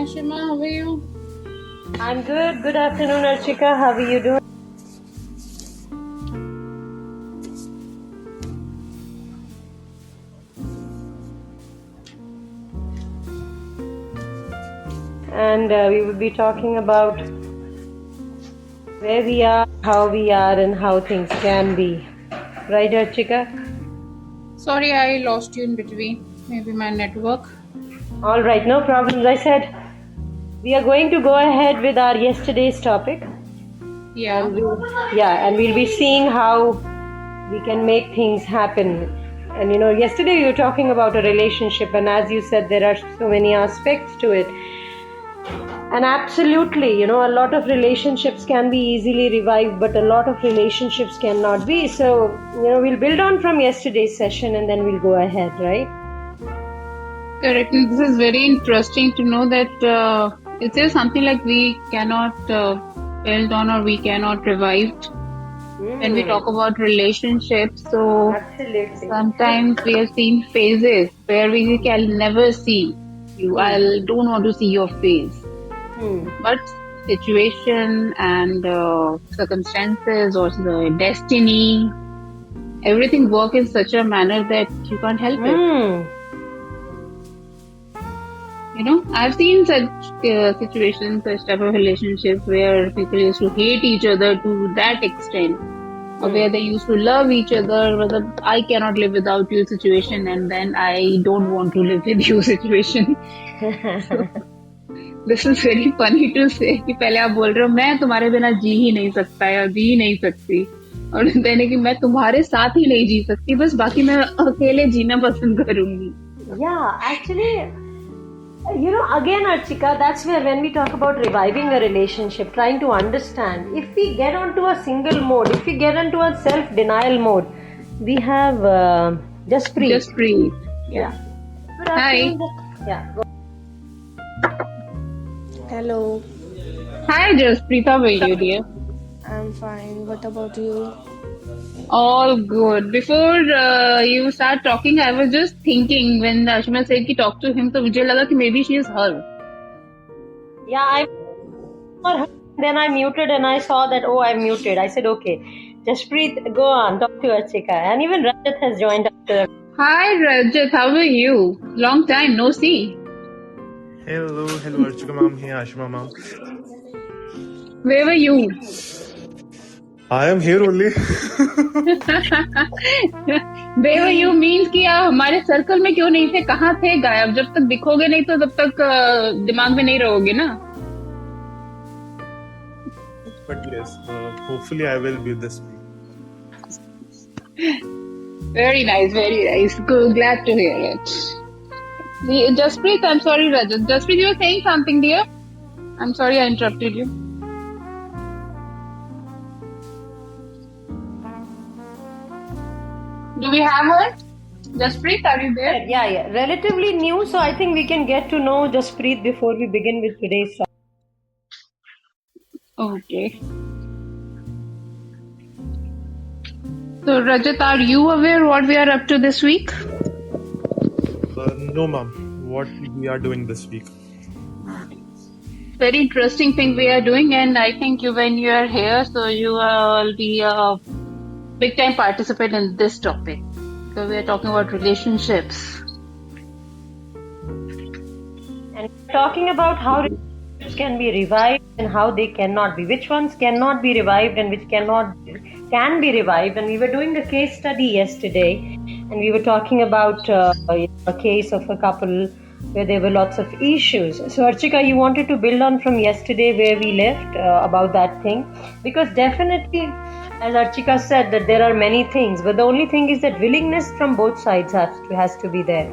Ashima. How are you? I'm good. Good afternoon, Archika. How are you doing? And we will be talking about where we are, and how things can be. Right, Archika? Sorry, I lost you in between. Maybe my network. All right, no problems. I said we are going to go ahead with our yesterday's topic. Yeah. And we'll be seeing how we can make things happen. And yesterday you were talking about a relationship, and as you said, there are so many aspects to it. And absolutely, a lot of relationships can be easily revived, but a lot of relationships cannot be. So, we'll build on from yesterday's session and then we'll go ahead, right? Correct. And this is very interesting to know that is there something like we cannot build on or we cannot revive when we talk about relationships. So Absolutely. sometimes we have seen phases where we can never see you. I don't want to see your face. But situation and circumstances or the destiny, everything work in such a manner that you can't help it. I've seen such situations, such type of relationships where people used to hate each other to that extent, or where they used to love each other, whether I cannot live without you situation, and then I don't want to live with you situation. This is very funny to say कि पहले आप बोल रहे हो मैं तुम्हारे बिना जी ही नहीं सकता या जी ही नहीं सकती, और देने कि मैं तुम्हारे साथ ही नहीं जी सकती, बस बाकी मैं अकेले जीना पसंद करूंगी. Yeah, actually, again, Archika, that's where when we talk about reviving a relationship, trying to understand, if we get onto a single mode, if we get into a self-denial mode, we have Jaspreet. Jaspreet. Yeah. Hi. Yeah. Hello. Hi, Jaspreet. How are you, dear? I'm fine. What about you? All good. Before you start talking, I was just thinking when Ashima said कि talk to him, तो मुझे लगा कि maybe she is her. Yeah, then I muted and I saw that, I'm muted. I said, okay, Jaspreet, go on, talk to Archika. And even Rajat has joined after. Hi, Rajat. How are you? Long time, no see. Hello, Archika ma'am. Hey, Ashima ma'am. Where were you? I am here only. Where were you means कि आप हमारे circle में क्यों नहीं थे, कहाँ थे गायब? जब तक दिखोगे नहीं तो तब तक दिमाग में नहीं रहोगे ना. But yes, hopefully I will be this week. Very nice, very nice. Good, glad to hear it. Jaspreet, I'm sorry, Rajat. Jaspreet, you were saying something, dear? I'm sorry I interrupted you. Do we have her? Jaspreet, are you there? Yeah. Relatively new, so I think we can get to know Jaspreet before we begin with today's topic. Okay. So, Rajat, are you aware what we are up to this week? No, ma'am. What we are doing this week? Very interesting thing we are doing, and I think when you are here, so you will be a big time participant in this topic. So we are talking about relationships. And talking about how relationships can be revived and how they cannot be. Which ones cannot be revived and which can be revived. And we were doing a case study yesterday, and we were talking about a case of a couple where there were lots of issues. So Archika, you wanted to build on from yesterday where we left about that thing, because definitely, as Archika said, that there are many things, but the only thing is that willingness from both sides has to be there.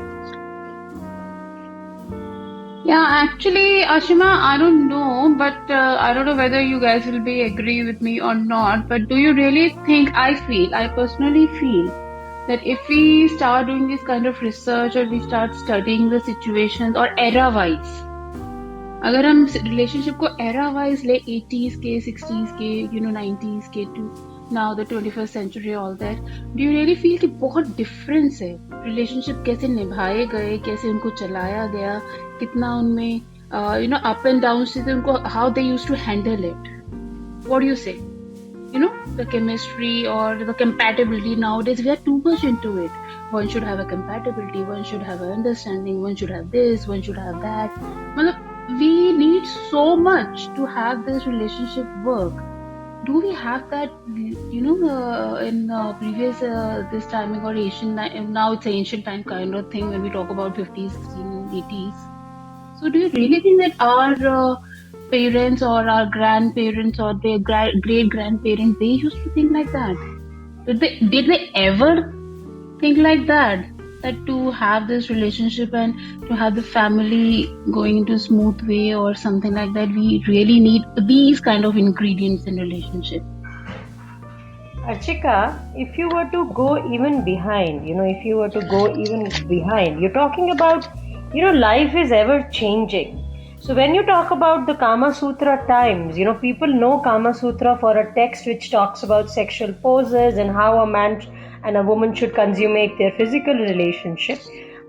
Yeah, actually, Ashima, I don't know, but I don't know whether you guys will be agree with me or not, but do you really think, I personally feel that if we start doing this kind of research or we start studying the situations or era-wise, अगर हम relationship को era-wise ले 80s के, 60s के, 90s के to now the 21st century, all that, do you really feel कि बहुत difference है relationship कैसे निभाए गए, कैसे उनको चलाया गया, कितना उनमें up and down से उनको how they used to handle it. What do you say? The chemistry or the compatibility nowadays, we are too much into it. One should have a compatibility, one should have an understanding, one should have this, one should have that. We need so much to have this relationship work. Do we have that, in previous this timing or ancient time? Now it's an ancient time kind of thing when we talk about 50s, 60s, 80s. So do you really think that our parents or our grandparents or their great grandparents, they used to think like that? Did they ever think like that? That to have this relationship and to have the family going into a smooth way or something like that, we really need these kind of ingredients in relationship. Archika, if you were to go even behind, you're talking about, life is ever changing. So when you talk about the Kama Sutra times, people know Kama Sutra for a text which talks about sexual poses and how a man and a woman should consummate their physical relationship.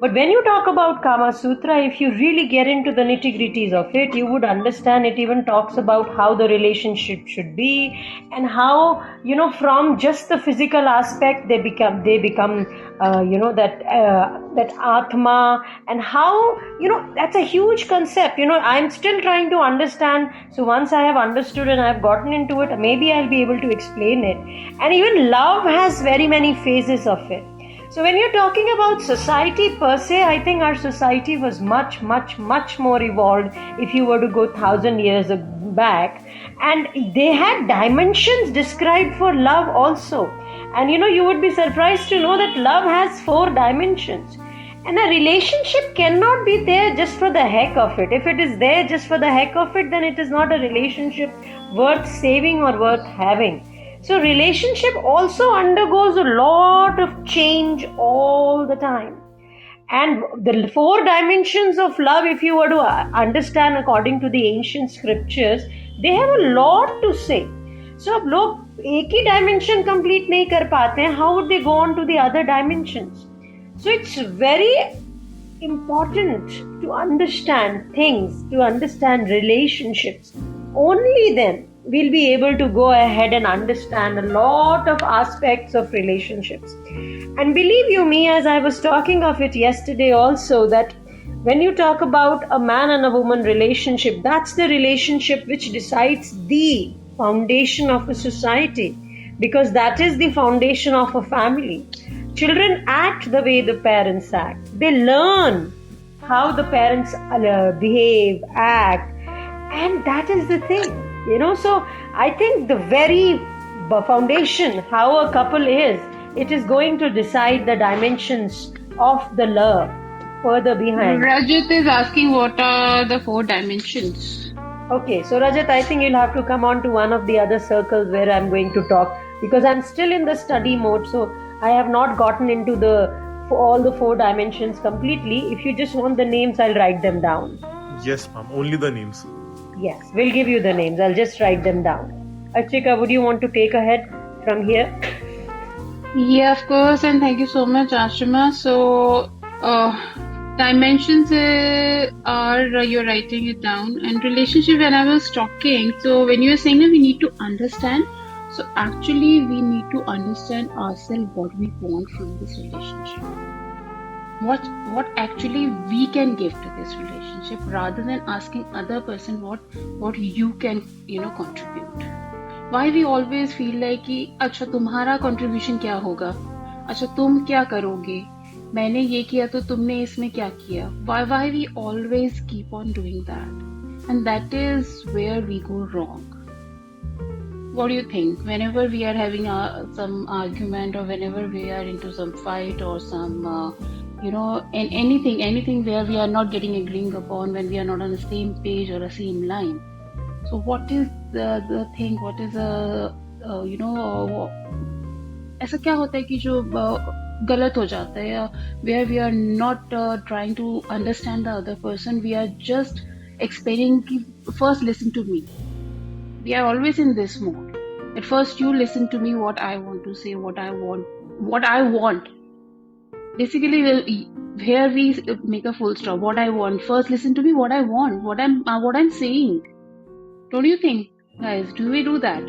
But when you talk about Kama Sutra, if you really get into the nitty-gritties of it, you would understand it even talks about how the relationship should be and how, from just the physical aspect, they become that Atma, and how, that's a huge concept. I'm still trying to understand. So once I have understood and I've gotten into it, maybe I'll be able to explain it. And even love has very many phases of it. So when you're talking about society per se, I think our society was much, much, much more evolved if you were to go 1,000 years back. And they had dimensions described for love also. And you would be surprised to know that love has 4 dimensions. And a relationship cannot be there just for the heck of it. If it is there just for the heck of it, then it is not a relationship worth saving or worth having. So relationship also undergoes a lot of change all the time. And the 4 dimensions of love, if you were to understand according to the ancient scriptures, they have a lot to say. So अब लोग एक ही dimension complete नहीं कर पाते हैं, how would they go on to the other dimensions? So it's very important to understand things, to understand relationships. Only then we'll be able to go ahead and understand a lot of aspects of relationships. And believe you me, as I was talking of it yesterday also, that when you talk about a man and a woman relationship, that's the relationship which decides the foundation of a society, because that is the foundation of a family. Children act the way the parents act. They learn how the parents behave, act, and that is the thing. So I think the very foundation, how a couple is, it is going to decide the dimensions of the love further behind. Rajat is asking what are the 4 dimensions. Okay, so Rajat, I think you'll have to come on to one of the other circles where I'm going to talk, because I'm still in the study mode, so I have not gotten into all the 4 dimensions completely. If you just want the names, I'll write them down. Yes, ma'am. Only the names. Yes, we'll give you the names. I'll just write them down. Archika, would you want to take ahead from here? Yeah, of course, and thank you so much, Ashima. So, dimensions are you're writing it down, and relationship. When I was talking, so when you were saying that we need to understand, so actually we need to understand ourselves what we want from this relationship. What actually we can give to this relationship, rather than asking other person what you can contribute. Why we always feel like कि अच्छा तुम्हारा contribution क्या होगा, अच्छा तुम क्या करोगे, मैंने ये किया तो तुमने इसमें क्या किया. Why we always keep on doing that, and that is where we go wrong. What do you think? Whenever we are having some argument, or whenever we are into some fight or some in anything where we are not agreeing upon, when we are not on the same page or the same line. So what is the thing? What is ऐसा क्या होता है कि जो गलत हो जाता है, where we are not trying to understand the other person, we are just expecting first listen to me. We are always in this mode. At first you listen to me, what I want to say, what I want. Basically, here we make a full stop. What I want. First, listen to me. What I want. What I'm saying. Don't you think, guys? Do we do that?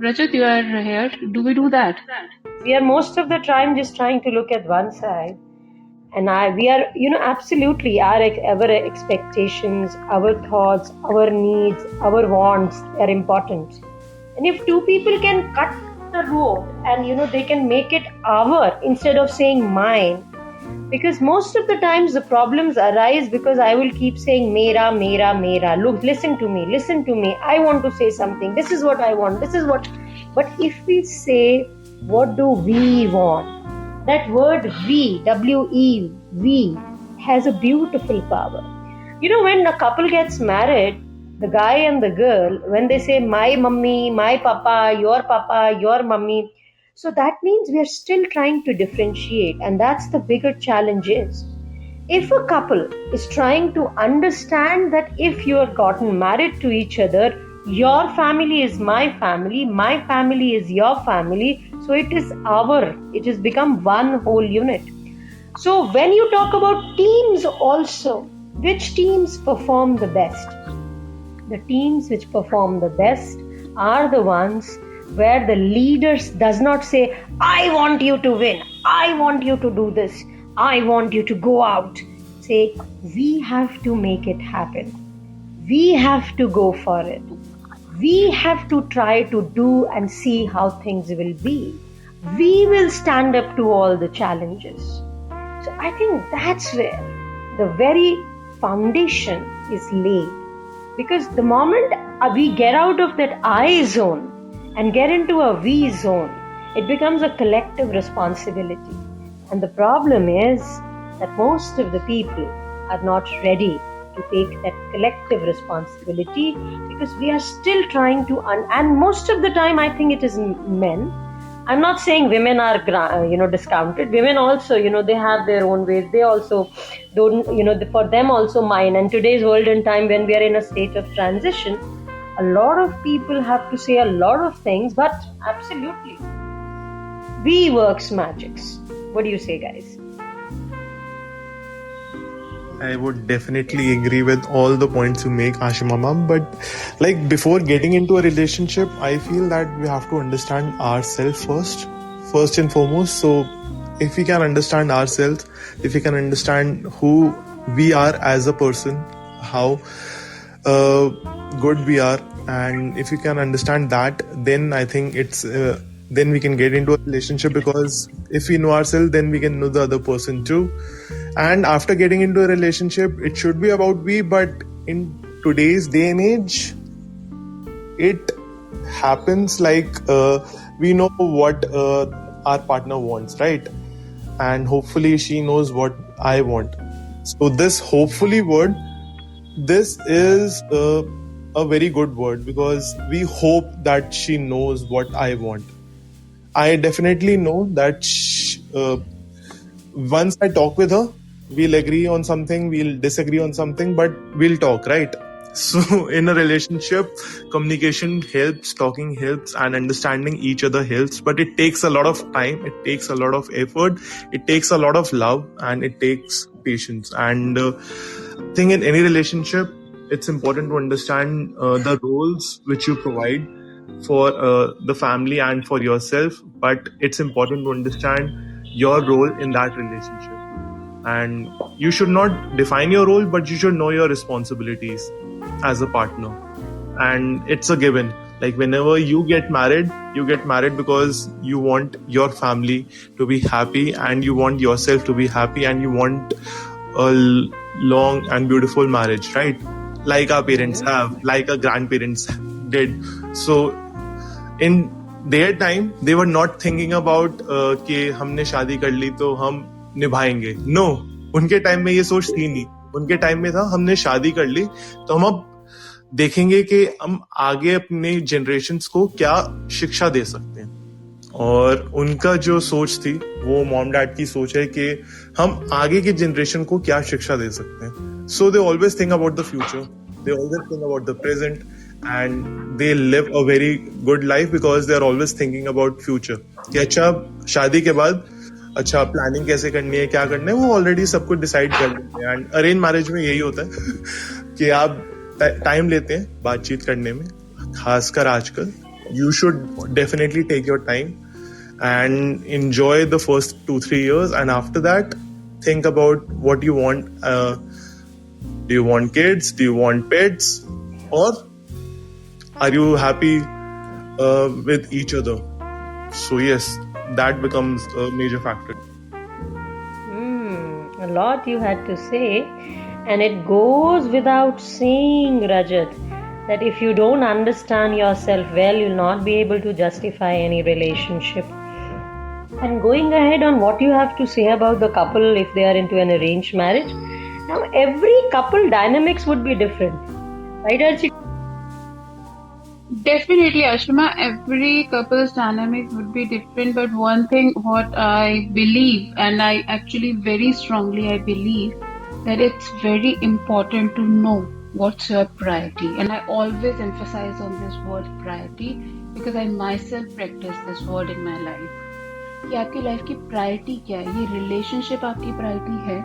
Rajat, you are here. Do we do that? We are most of the time just trying to look at one side. And we are, absolutely, our expectations, our thoughts, our needs, our wants are important. And if two people can cut the road and, they can make it our instead of saying mine, because most of the times the problems arise because I will keep saying mera, mera, mera. Look, listen to me. I want to say something. This is what I want. But if we say, what do we want? That word we, W-E, we, has a beautiful power. When a couple gets married, the guy and the girl, when they say my mummy, my papa, your mummy, so that means we are still trying to differentiate, and that's the bigger challenge is. If a couple is trying to understand that if you have gotten married to each other, your family is my family is your family, so it has become one whole unit. So when you talk about teams also, which teams perform the best? The teams which perform the best are the ones where the leaders does not say, I want you to win, I want you to do this, I want you to go out. Say, we have to make it happen. We have to go for it. We have to try to do and see how things will be. We will stand up to all the challenges. So I think that's where the very foundation is laid. Because the moment we get out of that I zone and get into a we zone, it becomes a collective responsibility. And the problem is that most of the people are not ready to take that collective responsibility because we are still trying to, and most of the time I think it is men. I'm not saying women are, discounted. Women also, they have their own ways. They also don't, for them also mine. And today's world and time when we are in a state of transition, a lot of people have to say a lot of things, but absolutely, we works magics. What do you say, guys? I would definitely agree with all the points you make, Ashima ma'am. But before getting into a relationship, I feel that we have to understand ourselves first and foremost. So if we can understand ourselves, if we can understand who we are as a person, how good we are, and if you can understand that, then I think it's then we can get into a relationship, because if we know ourselves, then we can know the other person too. And after getting into a relationship, it should be about we, but in today's day and age, it happens we know what our partner wants, right? And hopefully she knows what I want. So this hopefully word, this is a very good word, because we hope that she knows what I want. I definitely know that once I talk with her, we'll agree on something, we'll disagree on something, but we'll talk, right? So in a relationship, communication helps, talking helps, and understanding each other helps. But it takes a lot of time, it takes a lot of effort, it takes a lot of love, and it takes patience. And I think in any relationship, it's important to understand the roles which you provide for the family and for yourself. But it's important to understand your role in that relationship. And you should not define your role, but you should know your responsibilities as a partner. And it's a given. Whenever you get married because you want your family to be happy, and you want yourself to be happy, and you want a long and beautiful marriage, right? Like our parents have, like our grandparents did. So in their time, they were not thinking about कि हमने शादी कर ली तो हम निभाएंगे. No, उनके time में ये सोच थी नहीं. उनके टाइम में था हमने शादी कर ली तो हम अब देखेंगे कि हम आगे अपने जनरेशन्स को क्या शिक्षा दे सकते हैं. और उनका जो सोच थी वो मॉम डैड की सोच है कि हम आगे की जनरेशन को क्या शिक्षा दे सकते हैं. So they always think about the future. They always think about the present. And they live a very good life because they are always thinking about future. कि अच्छा शादी के बाद अच्छा प्लानिंग कैसे करनी है, क्या करना है, वो ऑलरेडी सब कुछ डिसाइड कर लेते हैं. एंड अरेंज मैरिज में यही होता है कि आप टाइम लेते हैं बातचीत करने में, खासकर आजकल. You should definitely take your time and enjoy the first 2-3 years, and after that think about what you want. Do you want kids, do you want pets, or are you happy with each other? So yes, that becomes a major factor. A lot you had to say, and it goes without saying, Rajat, that if you don't understand yourself well, you'll not be able to justify any relationship. And going ahead on what you have to say about the couple if they are into an arranged marriage, now every couple dynamics would be different, right Archie? Definitely, Ashima, every couple's dynamic would be different, but one thing what I believe, and I actually very strongly I believe, that it's very important to know what's your priority. And I always emphasize on this word priority because I myself practice this word in my life. कि आपकी life की priority क्या है. ये relationship आपकी priority है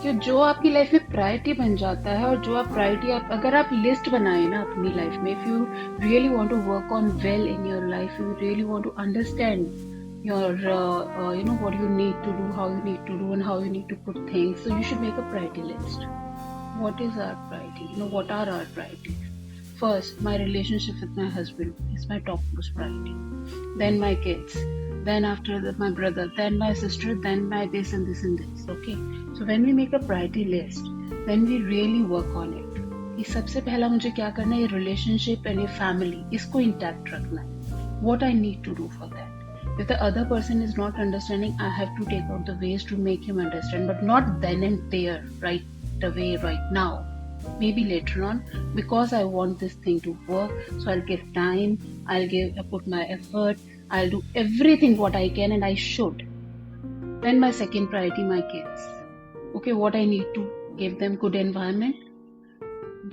कि जो आपकी लाइफ में प्रायोरिटी बन जाता है, और जो आप प्रायोरिटी अगर आप लिस्ट बनाए ना अपनी लाइफ में, if you really want to work on well in your life, you really want to understand your you know what you need to do, how you need to do, and how you need to put things, so you should make a priority list. What is our priority? You know, what are our priorities? First, my relationship with my husband is my topmost priority. Then my kids. Then after that, my brother. Then my sister. Then my this and this and this. Okay. So when we make a priority list, then we really work on it. ये सबसे पहला मुझे क्या करना है, ये relationship and ये family, इसको intact रखना है. What I need to do for that? If the other person is not understanding, I have to take out the ways to make him understand, but not then and there, right away, right now. Maybe later on, because I want this thing to work, so I'll give time, I'll put my effort, I'll do everything what I can, and I should. Then my second priority, my kids. Okay, what I need to give them good environment.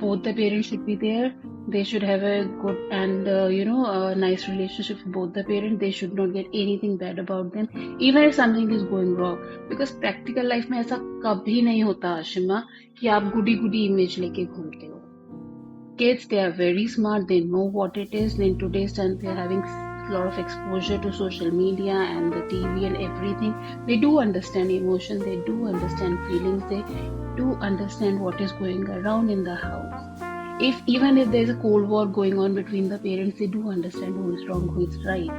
Both the parents should be there. They should have a good and a nice relationship with both the parents. They should not get anything bad about them, even if something is going wrong. Because practical life में ऐसा कभी नहीं होता आशिमा कि आप goody image लेके घूमते हो. Kids, they are very smart. They know what it is. In today's time, they are having a lot of exposure to social media and the TV and everything. They do understand emotion. They do understand feelings. They do understand what is going around in the house. Even if there's a cold war going on between the parents, they do understand who is wrong, who is right.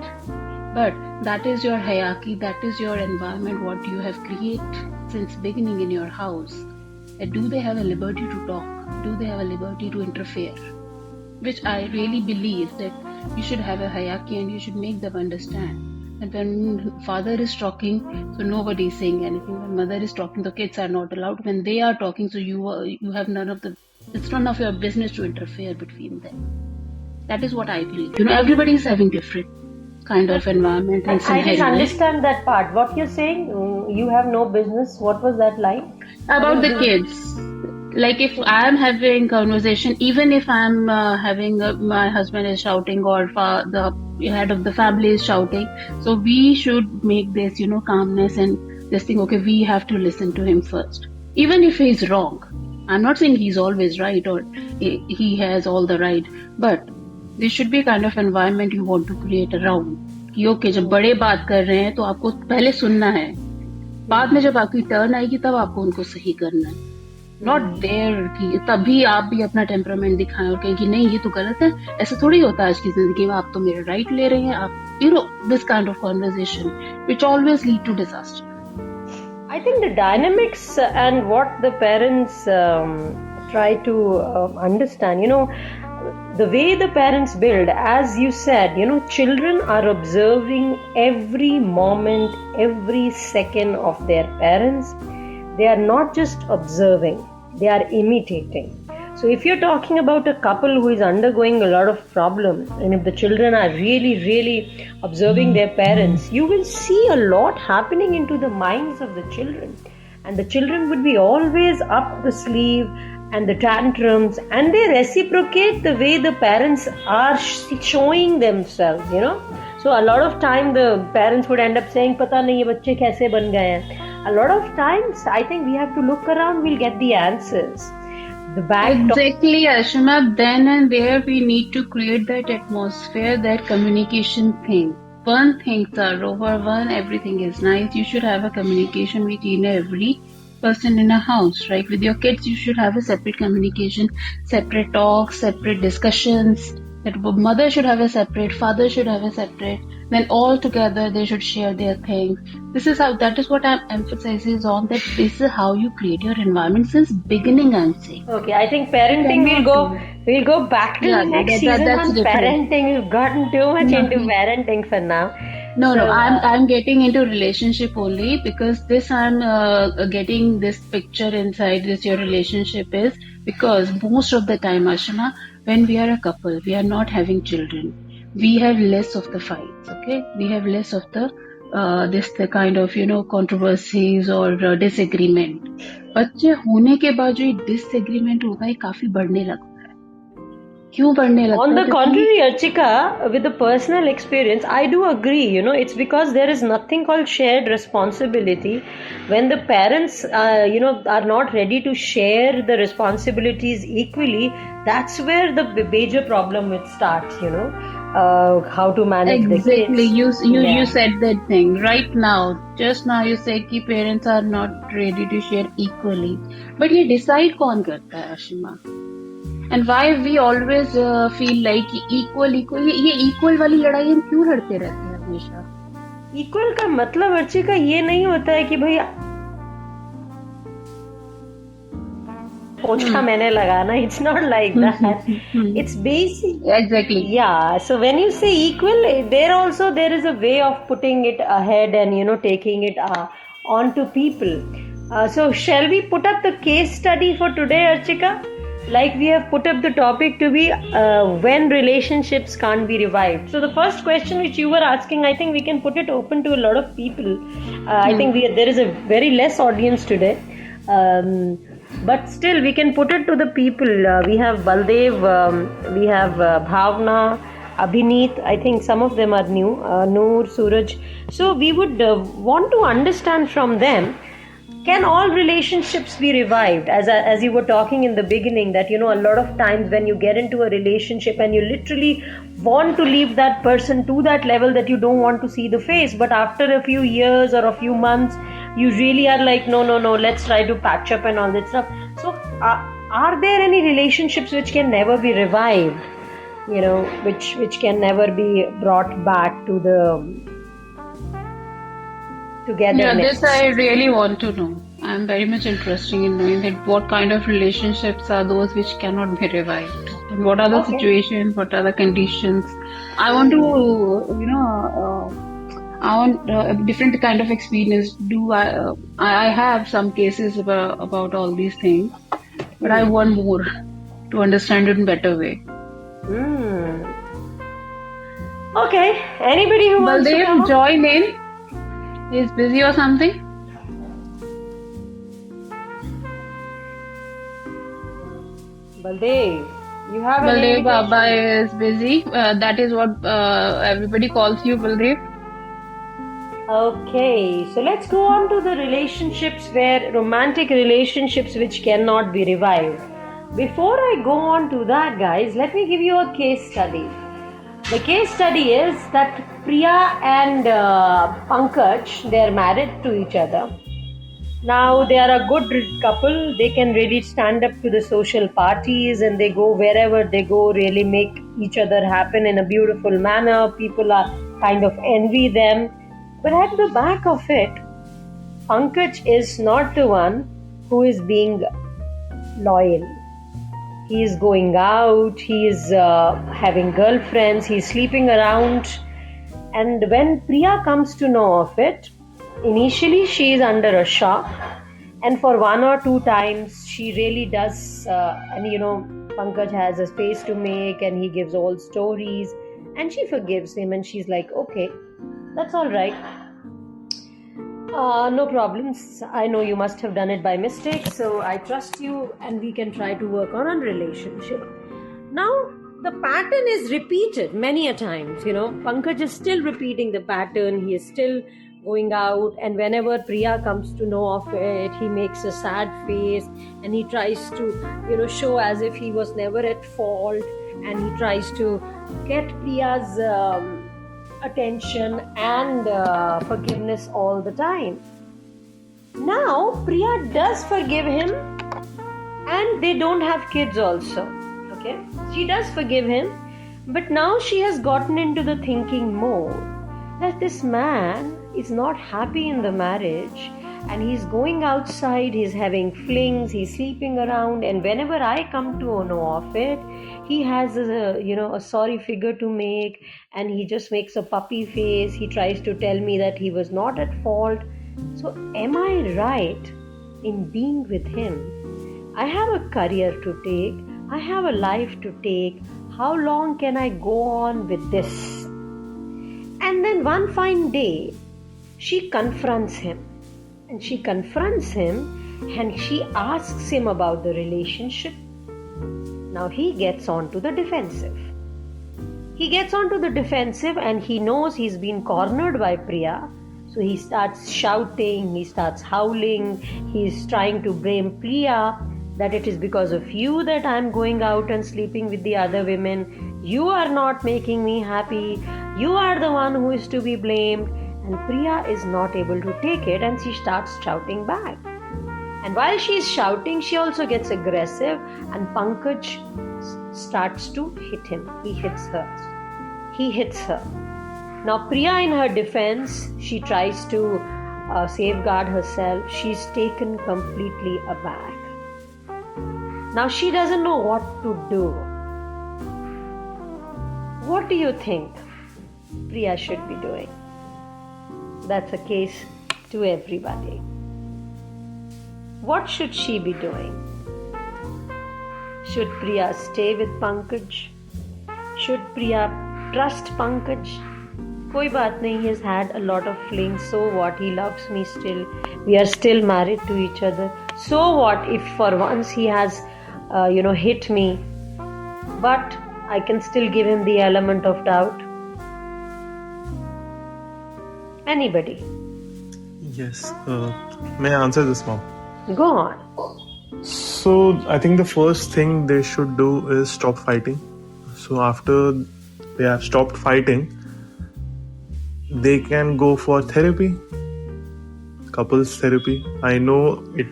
But that is your hierarchy. That is your environment. What you have created since beginning in your house. Do they have a liberty to talk? Do they have a liberty to interfere? Which I really believe that you should have a hierarchy and you should make them understand. And when father is talking, so nobody is saying anything. When mother is talking, the kids are not allowed. When they are talking, so you have it's none of your business to interfere between them. That is what I believe. Everybody is having different kind of environment. And I didn't understand that part. What you're saying, you have no business. What was that line? About the kids. Like if I am having conversation, even if I am my husband is shouting or the head of the family is shouting, so we should make this, calmness and this thing. Okay, we have to listen to him first, even if he's wrong. I'm not saying he's always right or he has all the right, but there should be a kind of environment you want to create around. कि okay, जब बड़े बात कर रहे हैं तो आपको पहले सुनना है, बाद में जब आपकी टर्न आएगी तब आपको उनको सही करना है. नॉट देयर कि तभी आप भी अपना टेम्परामेंट दिखाएं और कहें कि नहीं ये तो गलत है. ऐसा थोड़ी होता है आज की जिंदगी में. आप तो मेरे राइट ले रहे हैं. आप this kind of conversation which always lead to disaster. I think the dynamics and what the parents try to understand, the way the parents build, as you said, children are observing every moment, every second of their parents. They are not just observing, they are imitating. So if you're talking about a couple who is undergoing a lot of problems, and if the children are really, really observing their parents, you will see a lot happening into the minds of the children. And the children would be always up the sleeve and the tantrums, and they reciprocate the way the parents are showing themselves, So a lot of time the parents would end up saying, "Pata nahi ye bacche kaise ban gaye hain." A lot of times, I think we have to look around. We'll get the answers. The back Exactly, Ashima. Then and there, we need to create that atmosphere, that communication thing. One thing, Taro, for one, everything is nice. You should have a communication between every person in a house, right? With your kids, you should have a separate communication, separate talks, separate discussions. That mother should have a separate, father should have a separate. Then all together, they should share their things. This is how. That is what I'm emphasizing on. That this is how you create your environment since beginning. I'm saying. Okay, I think parenting we'll go back to the next season that's on different. parenting. We've gotten too much into parenting for now. No, So, I'm getting into relationship only because this I'm getting this picture inside this your relationship is because most of the time, Ashima, when we are a couple, we are not having children. We have less of the fights, okay? We have less of the the kind of controversies or disagreement. बच्चे होने के बाद जो disagreement होगा ये काफी बढ़ने लगता है. क्यों बढ़ने लगता है? On the contrary, Archika, with the personal experience, I do agree. It's because there is nothing called shared responsibility. When the parents, are not ready to share the responsibilities equally, that's where the major problem starts. How to manage the kids. Exactly. You said that thing right now. Just now you said कि parents are not ready to share equally. But ये decide कौन करता है, Ashima? And why we always feel like equal ये equal वाली लड़ाई हम क्यों लड़ते रहते हैं हमेशा? Equal का मतलब अर्चिका ये नहीं होता है कि भाई पोछा मैंने लगाना. It's not like that. It's basic. Exactly. Yeah. So when you say equal, there is a way of putting it ahead and taking it onto people. So shall we put up the case study for today, Archika? Like we have put up the topic to be when relationships can't be revived. So the first question which you were asking, I think we can put it open to a lot of people. I think there is a very less audience today. But still we can put it to the people. We have Baldev, we have Bhavna, Abhineet. I think some of them are new. Noor, Suraj. So we would want to understand from them, can all relationships be revived? As you were talking in the beginning, that a lot of times when you get into a relationship and you literally want to leave that person to that level that you don't want to see the face, but after a few years or a few months, you really are like, no, let's try to patch up and all that stuff. So are there any relationships which can never be revived? Which can never be brought back to the togetherness? This I really want to know. I'm very much interested in knowing that what kind of relationships are those which cannot be revived, and what are the situations, what are the conditions. I want to, I want a different kind of experience. I have some cases about all these things, but I want more to understand it in a better way. Okay. Anybody who wants to come? Join in. He's busy or something? Baldev, you have Baldev Baba is busy. That is what everybody calls you, Baldev. Okay, so let's go on to the romantic relationships which cannot be revived. Before I go on to that, guys, let me give you a case study. The case study is that Priya and Pankaj, they are married to each other. Now they are a good couple. They can really stand up to the social parties and they go wherever they go, really make each other happen in a beautiful manner. People are kind of envy them. But at the back of it, Pankaj is not the one who is being loyal. He is going out, he is having girlfriends, he is sleeping around. And when Priya comes to know of it, initially she is under a shock. And for one or two times, she really does, Pankaj has a face to make and he gives all stories. And she forgives him and she's like, okay, that's all right. No problems. I know you must have done it by mistake, so I trust you and we can try to work on a relationship. Now, the pattern is repeated many a times. Pankaj is still repeating the pattern. He is still going out, and whenever Priya comes to know of it, he makes a sad face, and he tries to show as if he was never at fault, and he tries to get Priya's attention and forgiveness all the time. Now Priya does forgive him, and they don't have kids also. Okay, she does forgive him, but now she has gotten into the thinking mode that this man is not happy in the marriage, and he's going outside, he's having flings, he's sleeping around, and whenever I come to know of it, he has a sorry figure to make, and he just makes a puppy face. He tries to tell me that he was not at fault. So am I right in being with him? I have a career to take, I have a life to take. How long can I go on with this? And then one fine day, she confronts him. And she asks him about the relationship. Now he gets on to the defensive. And he knows he's been cornered by Priya. So he starts shouting, he starts howling, he's trying to blame Priya that it is because of you that I'm going out and sleeping with the other women. You are not making me happy. You are the one who is to be blamed. And Priya is not able to take it, and she starts shouting back. And while she is shouting, she also gets aggressive, and Pankaj starts to hit him. He hits her. Now Priya, in her defense, she tries to safeguard herself. She's taken completely aback. Now she doesn't know what to do. What do you think Priya should be doing? That's a case to everybody. What should she be doing? Should Priya stay with Pankaj? Should Priya trust Pankaj? Koi baat nahi, he has had a lot of flings. So what? He loves me still. We are still married to each other. So what if for once he has hit me? But I can still give him the element of doubt. Anybody? Yes. May I answer this, Mom? Go on. So I think the first thing they should do is stop fighting. So after they have stopped fighting, they can go for therapy, couples therapy. I know it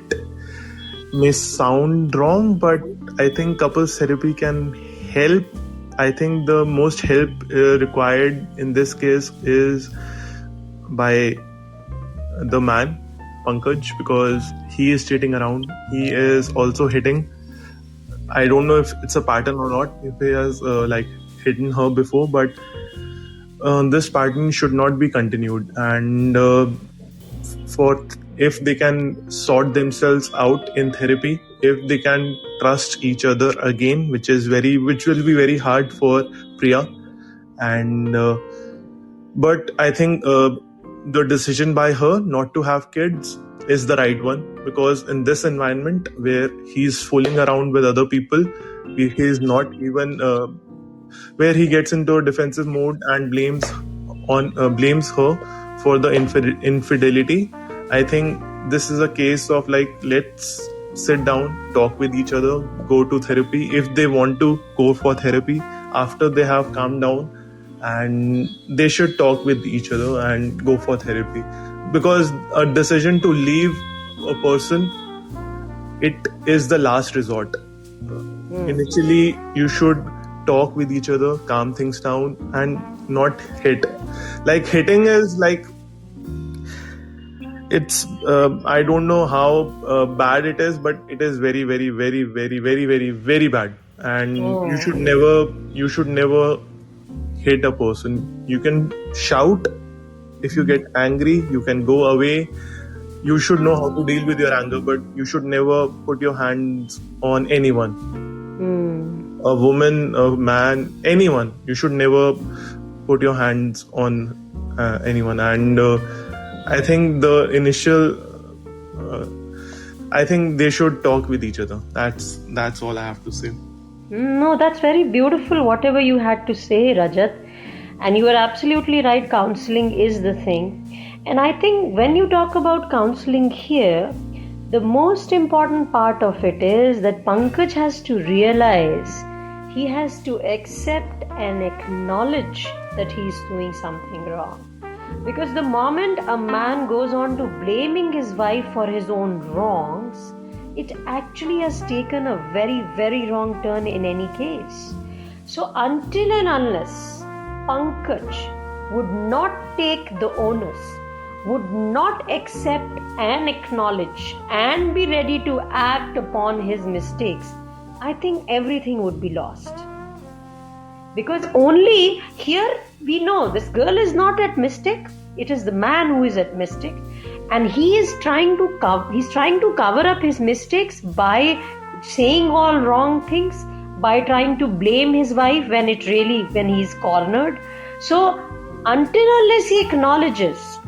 may sound wrong, but I think couples therapy can help. I think the most help required in this case is by the man, Pankaj, because he is cheating around. He is also hitting. I don't know if it's a pattern or not, if he has hidden her before, but this pattern should not be continued. And if they can sort themselves out in therapy, if they can trust each other again, which will be very hard for Priya. And but I think the decision by her not to have kids is the right one, because in this environment where he's fooling around with other people, he is not even where he gets into a defensive mode and blames her for the infidelity. I think this is a case of let's sit down, talk with each other, go to therapy if they want to go for therapy after they have calmed down, and they should talk with each other and go for therapy, because a decision to leave a person, it is the last resort. Initially you should talk with each other, calm things down, and not hit. Hitting is it's I don't know how bad it is, but it is very, very, very, very, very, very, very bad. And you should never hit a person. You can shout. If you get angry, you can go away. You should know how to deal with your anger, but you should never put your hands on anyone. A woman, a man, anyone. You should never put your hands on anyone. And I think I think they should talk with each other. That's all I have to say. No, that's very beautiful, whatever you had to say, Rajat. And you are absolutely right, counseling is the thing. And I think when you talk about counseling here, the most important part of it is that Pankaj has to realize, he has to accept and acknowledge that he is doing something wrong. Because the moment a man goes on to blaming his wife for his own wrongs, it actually has taken a very, very wrong turn in any case. So, until and unless Pankaj would not take the onus, would not accept and acknowledge and be ready to act upon his mistakes, I think everything would be lost. Because only here we know this girl is not at mistake, it is the man who is at mistake, and he is trying to cover up his mistakes by saying all wrong things, by trying to blame his wife when he is cornered. So until unless he acknowledges,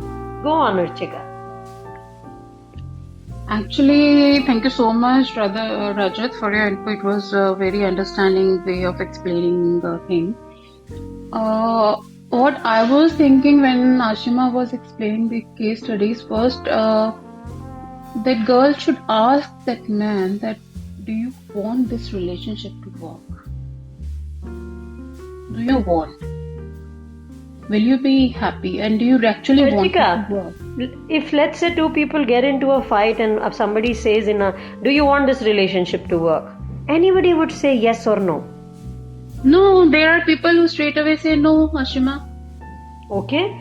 go on, Archika. Actually, thank you so much, Rajat, for your input. It was a very understanding way of explaining the thing. What I was thinking when Ashima was explaining the case studies, first, that girl should ask that man that, do you want this relationship to work? Do you want? Will you be happy? And do you actually want it to work? If let's say two people get into a fight and somebody says do you want this relationship to work? Anybody would say yes or no. No, there are people who straight away say no, Ashima. Okay,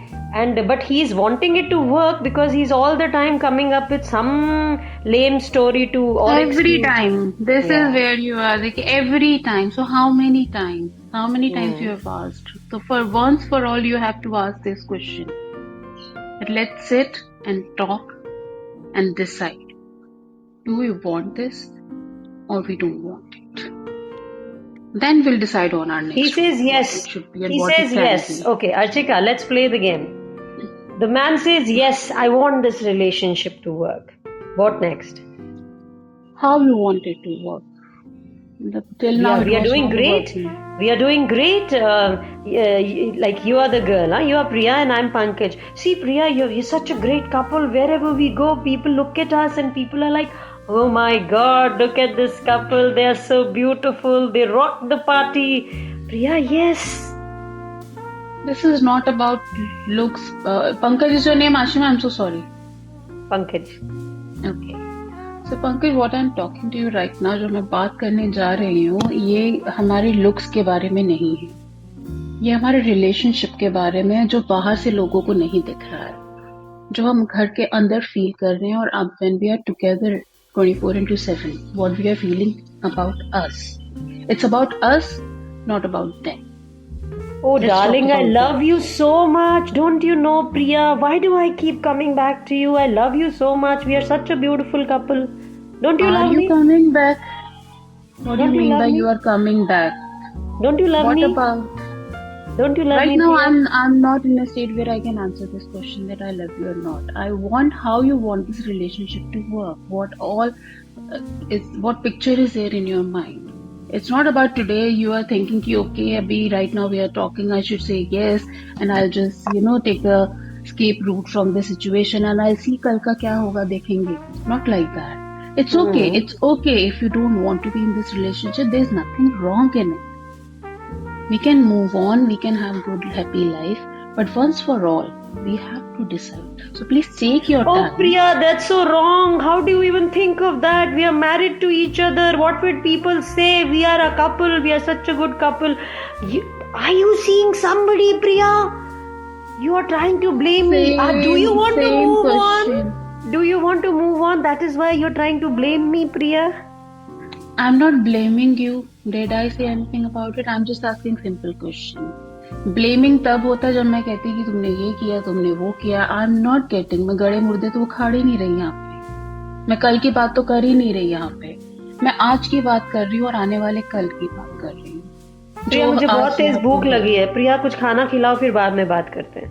but he's wanting it to work because he's all the time coming up with some lame story to or every time. This is where you are, like every time. So how many times? How many times you have asked? So for once for all, you have to ask this question. But let's sit and talk and decide. Do we want this or we don't want it? Then we'll decide on our next. He says yes. He says yes. Okay, Archika, let's play the game. The man says yes, I want this relationship to work. What next? How you want it to work? Till now, we are doing great. We are doing great. Like you are the girl, huh? You are Priya and I'm Pankaj. See, Priya, you're such a great couple. Wherever we go, people look at us and people are like, oh my God, look at this couple. They are so beautiful. They rock the party. Priya, yes. This is not about looks. Pankaj is your name, Ashima? I'm so sorry. Pankaj. Okay. So Pankaj, what I'm talking to you right now, जो मैं बात करने जा रही हूँ, ये हमारे looks के बारे में नहीं है. ये हमारे relationship के बारे में है, जो बाहर से लोगों को नहीं दिख रहा है, जो हम घर के अंदर feel कर रहे हैं. और अब when we are together 24/7, what we are feeling about us. It's about us, not about them. Oh, darling, I love you so much. Don't you know, Priya? Why do I keep coming back to you? I love you so much. We are such a beautiful couple. Don't you love me? Are you coming back? What do you mean by you are coming back? Don't you love me? What about? Don't you love me? Right now, I'm not in a state where I can answer this question that I love you or not. I want how you want this relationship to work. What picture is there in your mind? It's not about today you are thinking ki okay, abhi right now we are talking, I should say yes and I'll just take a escape route from the situation and I'll see kal ka kya hoga dekhenge. Not like that. It's okay. It's okay if you don't want to be in this relationship. There's nothing wrong in it. We can move on, we can have good happy life, but once for all we have to decide. So please take your time. Oh Priya, that's so wrong. How do you even think of that? We are married to each other. What would people say? We are a couple. We are such a good couple. Are you seeing somebody, Priya? You are trying to blame me. Do you want to move on? Do you want to move on? That is why you're trying to blame me, Priya. I'm not blaming you. Did I say anything about it? I'm just asking simple question. Blaming तब होता है जब मैं कहती कि तुमने ये किया, तुमने वो किया. I am not getting. मैं गड़े मुर्दे तो उखाड़ ही नहीं रही यहाँ पे. मैं कल की बात तो कर ही नहीं रही यहाँ पे. मैं आज की बात कर रही हूँ और आने वाले कल की बात कर रही हूँ. प्रिया, मुझे बहुत तेज भूख लगी है. प्रिया, कुछ खाना खिलाओ, फिर बाद में बात करते हैं.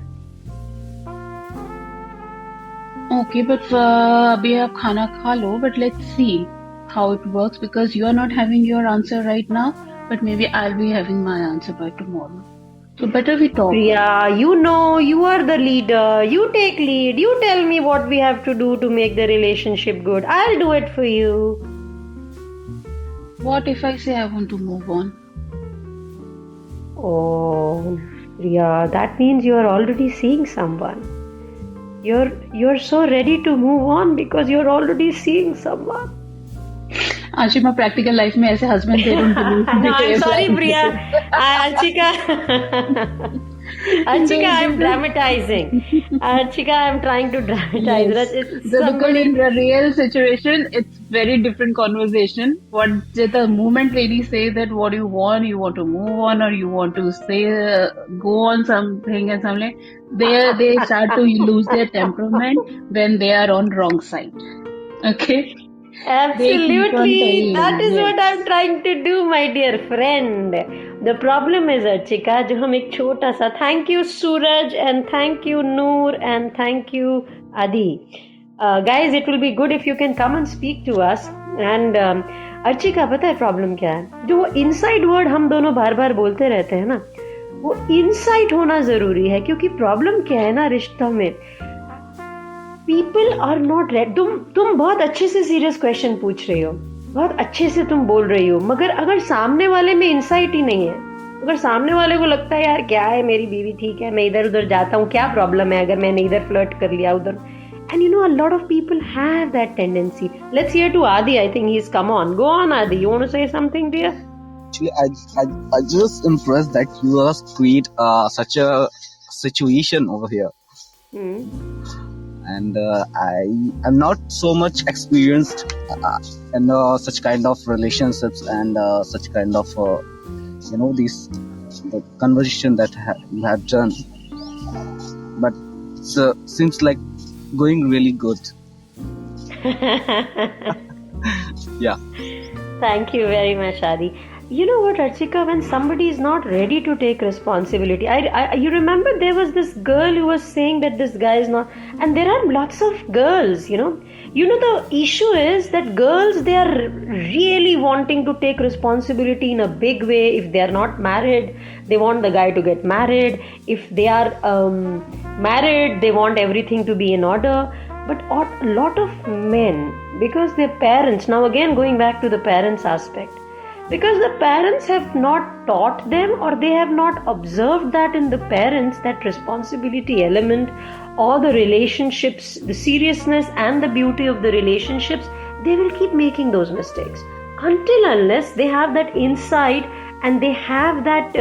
ओके, बट अभी आप खाना खा लो, but let's see how it works because you are not having your answer right now. but maybe I'll be having my answer by tomorrow. So better we talk. Priya, you know, you are the leader. You take lead. You tell me what we have to do to make the relationship good. I'll do it for you. What if I say I want to move on? Oh, Priya, that means you are already seeing someone. You're so ready to move on because you're already seeing someone. Ashima, practical life में ऐसे husband they don't believe. No, I'm sorry, Priya. Archika, I'm dramatizing. Archika, I'm trying to dramatize. Yes. Because in the real situation, it's very different conversation. What the moment ladies say that what you want to move on, or you want to say go on something and something, they start to lose their temperament when they are on wrong side. Okay. Absolutely. That is what I'm trying to do, my dear friend. The problem is, Archika, जो हम एक छोटा सा thank you Suraj and thank you Noor and thank you Adi. Guys, it will be good if you can come and speak to us. And Archika, पता है problem क्या है? जो inside word हम दोनों बार बार बोलते रहते हैं ना, वो insight होना जरूरी है, क्योंकि problem क्या है ना रिश्तों में, people are not ready. तुम बहुत अच्छे से सीरियस क्वेश्चन पूछ रही हो, बहुत अच्छे से तुम बोल रही हो, मगर अगर सामने वाले में इंसाइट ही नहीं है, अगर सामने वाले को लगता है यार क्या है, मेरी बीवी ठीक है, मैं इधर उधर जाता हूँ, क्या प्रॉब्लम है अगर मैंने इधर फ्लर्ट कर लिया उधर. And you know, a lot of people have that tendency. Let's hear to Adi. I think he's come on. Go on, Adi. You want to say something, dear? Actually, I just impressed that you have create such a situation over here. And I am not so much experienced in such kind of relationships and such kind of the conversation that you have done, but it seems like going really good. Yeah. Thank you very much, Adi. You know what, Archika, when somebody is not ready to take responsibility, you remember there was this girl who was saying that this guy is not, and there are lots of girls, the issue is that girls, they are really wanting to take responsibility in a big way. If they are not married, they want the guy to get married. If they are married, they want everything to be in order. But a lot of men, because their parents, now again going back to the parents aspect, because the parents have not taught them, or they have not observed that in the parents, that responsibility element, or the relationships, the seriousness and the beauty of the relationships, they will keep making those mistakes until unless they have that insight and they have that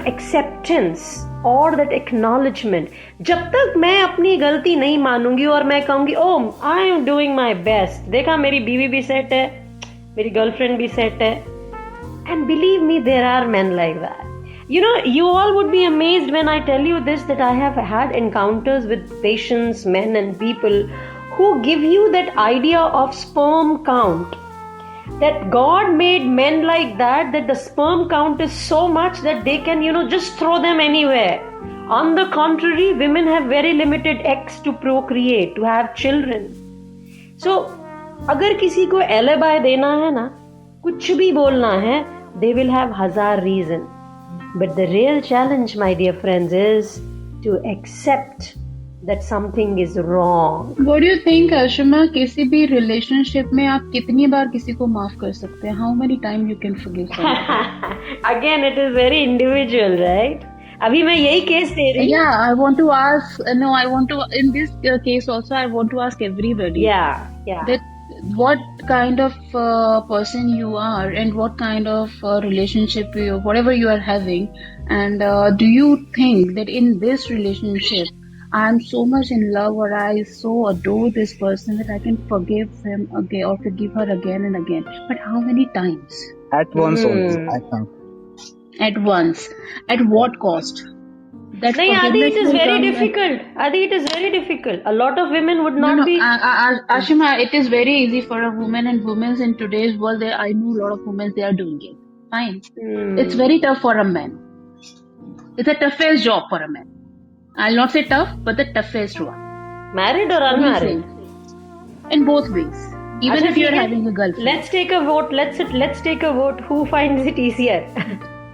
acceptance और that acknowledgement. जब तक मैं अपनी गलती नहीं मानूंगी और मैं कहूंगी I am doing my best, देखा मेरी बीवी भी सेट है, मेरी गर्लफ्रेंड भी सेट है, and believe me, there are men like that. You all would be amazed when I tell you this, that I have had encounters with patients, men and people who give you that idea of sperm count, that God made men like that the sperm count is so much that they can just throw them anywhere. On the contrary, women have very limited eggs to procreate, to have children. So अगर किसी को alibi देना है ना, कुछ भी बोलना है, they will have हजार reason. But the real challenge, my dear friends, is to accept that something is wrong. What do you think, Ashima? किसी भी relationship में आप कितनी बार किसी को माफ कर सकते हैं? How many times you can forgive someone? Again, it is very individual, right? अभी मैं यही केस दे रही हूँ. Yeah, I want to ask. No, I want to. In this case also, I want to ask everybody. Yeah. That what kind of person you are, and what kind of relationship whatever you are having, and do you think that in this relationship I am so much in love, or I so adore this person that I can forgive him again or forgive her again and again? But how many times? At once only, I think. At once. At what cost? That नहीं, Adi, it is will very come difficult. Adi, it is very difficult. A lot of women would not be. Ashima, it is very easy for a woman, and women in today's world, I know a lot of women, they are doing it. Fine. It's very tough for a man. It's the toughest job for a man. I'll not say tough, but the toughest one. Married or unmarried? In both ways. Even if you're Acha, having a girlfriend. let's take a vote. Let's take a vote. Who finds it easier?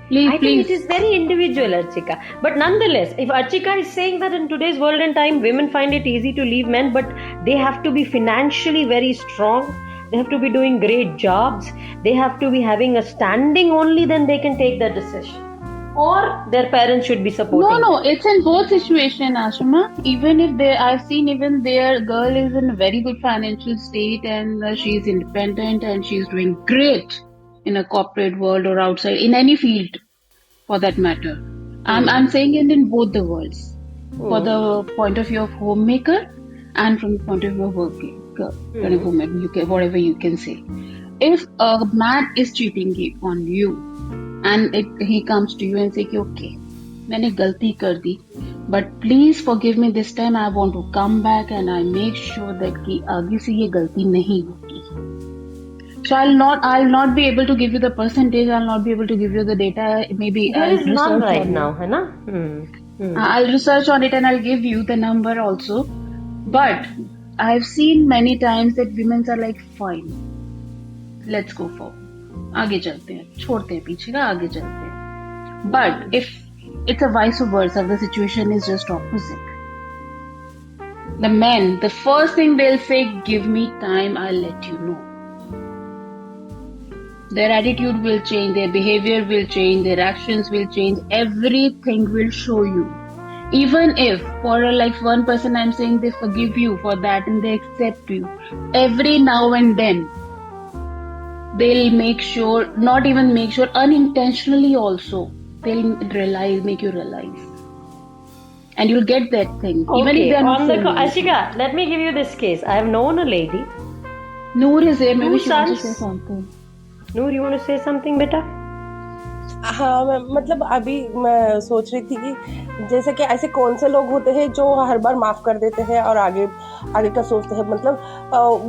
Please, I think please. it is very individual, Archika. But nonetheless, if Archika is saying that in today's world and time, women find it easy to leave men, but they have to be financially very strong. They have to be doing great jobs. They have to be having a standing only, then they can take that decision. Or their parents should be supporting. No, it's in both situation, Ashima. Even if I've seen even their girl is in a very good financial state and she's independent and she's doing great in a corporate world or outside, in any field for that matter. I'm saying it in both the worlds. For the point of view of homemaker and from the point of view of working girl, kind of woman, whatever you can say. If a man is cheating on you, and he comes to you and say कि okay, मैंने गलती कर दी, but please forgive me this time. I want to come back and I make sure that कि आगे से ये गलती नहीं होगी. So I'll not be able to give you the percentage. I'll not be able to give you the data. Maybe There I'll is none research right on now, it. है ना? I'll research on it and I'll give you the number also. But I've seen many times that women are like, fine, let's go for. आगे चलते हैं, छोड़ते हैं पीछे का, आगे चलते हैं. But if it's a vice versa, the situation is just opposite. The men, the first thing they'll say, give me time, I'll let you know. Their attitude will change, their behavior will change, their actions will change, everything will show you. Even if for like one person I'm saying they forgive you for that and they accept you, every now and then they'll make sure, not even make sure, unintentionally also, they'll make you realize. And you'll get that thing. Even if Okay, they're not on the saying it. Ashika, let me give you this case. I have known a lady. Noor is there, maybe Two she wants to sons. say something. Noor, you want to say something, beta? हाँ मतलब अभी मैं सोच रही थी कि जैसे कि ऐसे कौन से लोग होते हैं जो हर बार माफ कर देते हैं और आगे आगे का सोचते हैं. मतलब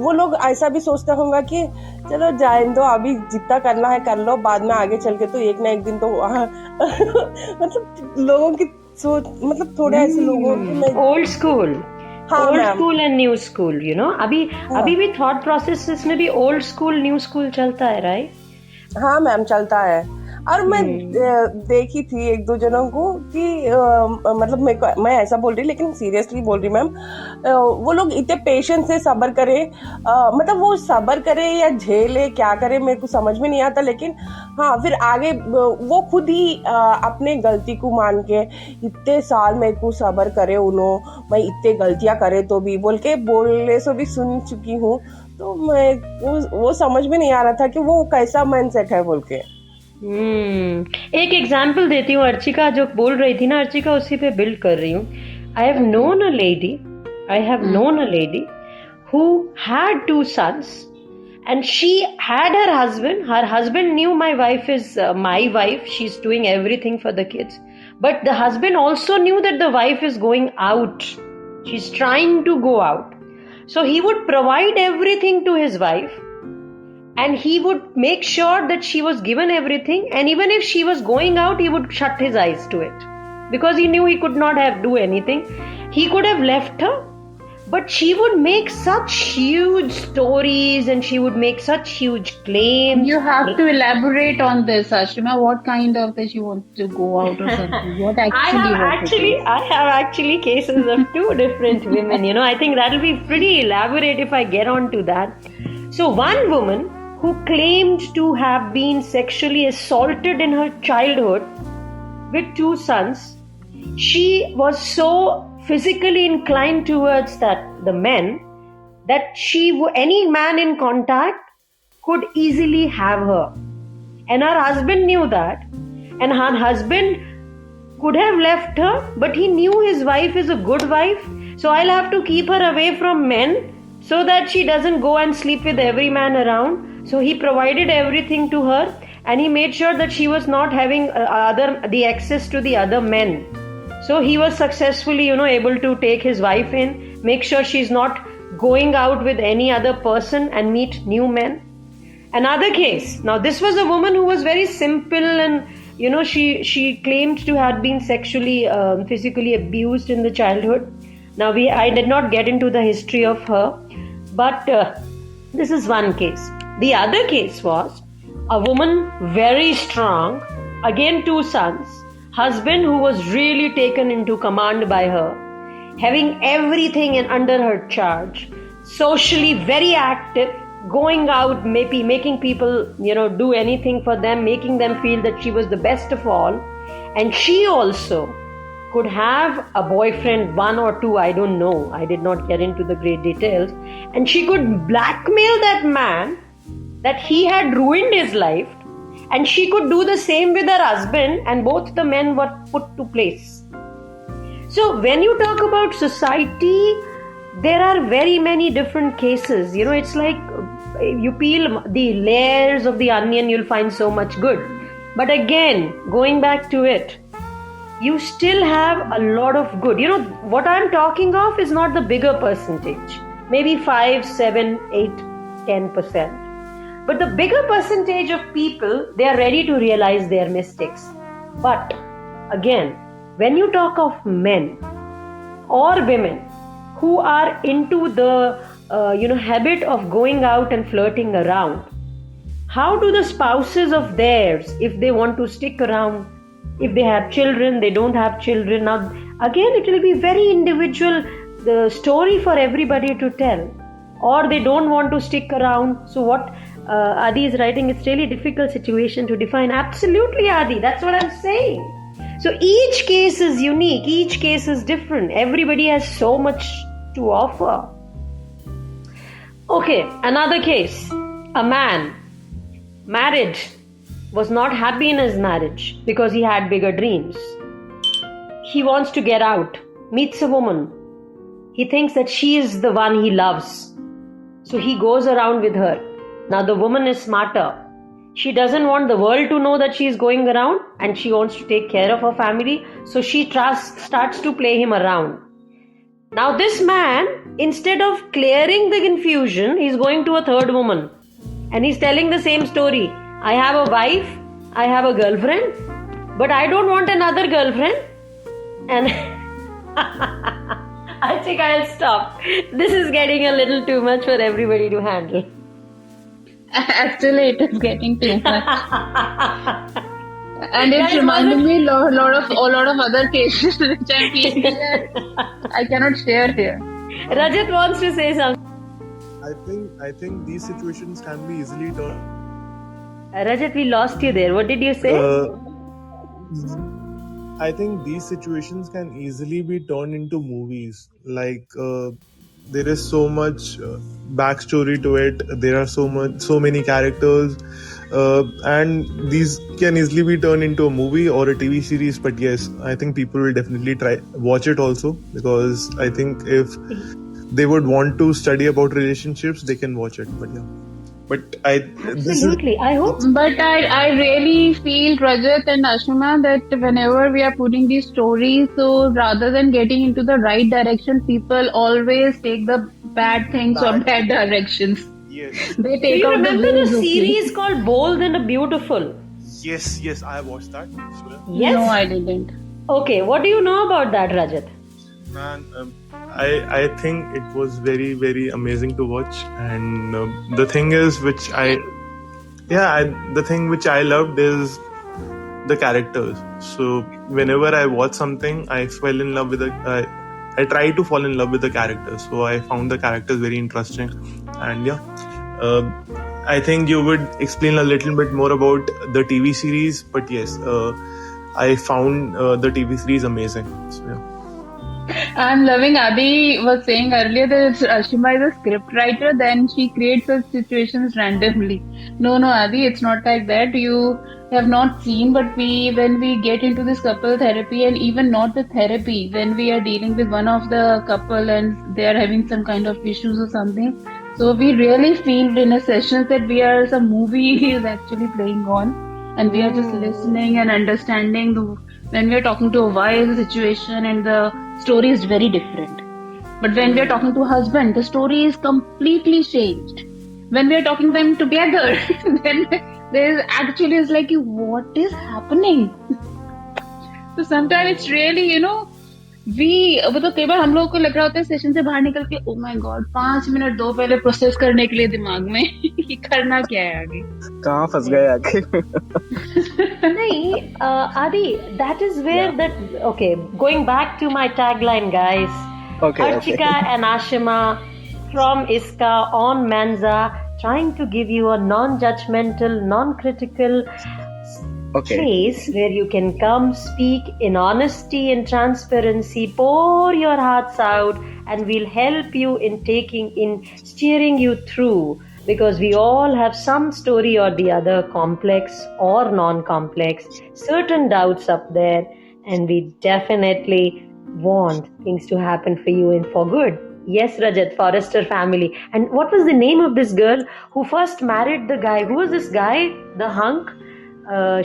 वो लोग ऐसा भी सोचते होंगे कि चलो जाए दो, अभी जितना करना है कर लो, बाद में आगे चल के तो एक ना एक दिन तो मतलब लोगों की सोच, मतलब थोड़े ऐसे लोगों की ओल्ड स्कूल, हाँ old ma'am, school and new school, you know. अभी भी थॉट प्रोसेस में भी ओल्ड स्कूल न्यू स्कूल चलता है, राइट? हाँ मैम चलता है. और मैं देखी थी एक दो जनों को कि मतलब मैं ऐसा बोल रही, लेकिन सीरियसली बोल रही मैम, वो लोग इतने पेशेंस से सब्र करे, मतलब वो सब्र करे या झेले, क्या करे मेरे को समझ में नहीं आता. लेकिन हाँ, फिर आगे वो खुद ही अपने गलती को मान के इतने साल मेरे को सब्र करे उन्होंने, मैं इतने गलतियां करे तो भी बोलने से भी सुन चुकी हूँ. तो मैं वो समझ में नहीं आ रहा था कि वो कैसा माइंडसेट है बोल के. एक एग्जाम्पल देती हूँ. अर्चिका जो बोल रही थी ना, अर्चिका उसी पे बिल्ड कर रही हूँ. I have known a lady who had two sons and she had her husband knew my wife is my wife, she's doing everything for the kids, but the husband also knew that the wife is going out, she's trying to go out, so he would provide everything to his wife and he would make sure that she was given everything, and even if she was going out he would shut his eyes to it because he knew he could not do anything. He could have left her, but she would make such huge stories and she would make such huge claims. You have to elaborate on this, Ashima. What kind of this you want to go out or something? What I have actually cases of two different women. You know, I think that'll be pretty elaborate if I get on to that. So one woman who claimed to have been sexually assaulted in her childhood with two sons, she was so physically inclined towards the men that any man in contact could easily have her, and her husband knew that, and her husband could have left her, but he knew his wife is a good wife, so I'll have to keep her away from men so that she doesn't go and sleep with every man around. So he provided everything to her and he made sure that she was not having the access to the other men. So he was successfully, able to take his wife in, make sure she's not going out with any other person and meet new men. Another case. Now this was a woman who was very simple and, she claimed to have been sexually, physically abused in the childhood. Now I did not get into the history of her, but This is one case. The other case was a woman very strong, again 2 sons, husband who was really taken into command by her, having everything under her charge, socially very active, going out, maybe making people, do anything for them, making them feel that she was the best of all. And she also could have a boyfriend, 1 or 2, I don't know. I did not get into the great details. And she could blackmail that man that he had ruined his life. And she could do the same with her husband, and both the men were put to place. So when you talk about society, there are very many different cases. It's like you peel the layers of the onion, you'll find so much good. But again, going back to it, you still have a lot of good. What I'm talking of is not the bigger percentage. Maybe 5, 7, 8, 10%. But the bigger percentage of people, they are ready to realize their mistakes. But again, when you talk of men or women who are into the habit of going out and flirting around, how do the spouses of theirs, if they want to stick around, if they have children, they don't have children, now again it will be very individual, the story for everybody to tell. Or they don't want to stick around. So what Adi is writing, it's really difficult situation to define. Absolutely, Adi, that's what I'm saying. So each case is unique, each case is different. Everybody has so much to offer. Okay, another case. A man, married, was not happy in his marriage because he had bigger dreams. He wants to get out, meets a woman. He thinks that she is the one he loves. So he goes around with her. Now the woman is smarter. She doesn't want the world to know that she is going around, and she wants to take care of her family. So she starts to play him around. Now this man, instead of clearing the confusion, he's going to a third woman. And he's telling the same story. I have a wife, I have a girlfriend, but I don't want another girlfriend. And I think I'll stop. This is getting a little too much for everybody to handle. Actually, it is getting too much. And it's reminding me a lot of other cases which I'm feeling that I cannot share here. Rajat wants to say something. I think these situations can be easily turned. Rajat, we lost you there. What did you say? I think these situations can easily be turned into movies. Like there is so much backstory to it. There are so many characters, and these can easily be turned into a movie or a TV series. But yes, I think people will definitely watch it also, because I think if they would want to study about relationships, they can watch it. But yeah. But Absolutely, I hope. But I really feel, Rajat and Ashima, that whenever we are putting these stories, so rather than getting into the right direction, people always take the bad things or bad directions. Yes. They Do take you out remember the the series called Bold and Beautiful? Yes, I watched that. Sure. Yes? No, I didn't. Okay, what do you know about that, Rajat? Man, I think it was very, very amazing to watch, and the thing is, the thing which I loved is the characters. So whenever I watch something, I fell in love with I try to fall in love with the characters. So I found the characters very interesting, and yeah, I think you would explain a little bit more about the TV series, but yes, I found the TV series amazing. So yeah. I'm loving Adi was saying earlier that Ashima is a script writer, then she creates such situations randomly. No, Adi, it's not like that. You have not seen, but when we get into this couple therapy, and even not the therapy, when we are dealing with one of the couple and they are having some kind of issues or something, so we really feel in a session that some movie is actually playing on, and we are just listening and understanding when we are talking to a wife, the situation and the story is very different. But when we are talking to a husband, the story is completely changed. When we are talking them together, then there is like, what is happening? So sometimes it's really, वो तो कई बार हम लोगों को लग रहा होता है सेशन से बाहर निकल के, ओ माय गॉड 5 मिनट दो पहले प्रोसेस करने के लिए दिमाग में कि करना क्या है आगे. कहाँ फंस गए आखिर. Nahi, Adi, that is where okay, going back to my tagline, guys. Okay. Archika and Ashima from ISKA on Manza, trying to give you a non-judgmental, non-critical place where you can come, speak in honesty and transparency, pour your hearts out, and we'll help you in steering you through, because we all have some story or the other, complex or non-complex, certain doubts up there, and we definitely want things to happen for you and for good. Yes, Rajat, Forrester family. And what was the name of this girl who first married the guy? Who was this guy? The hunk?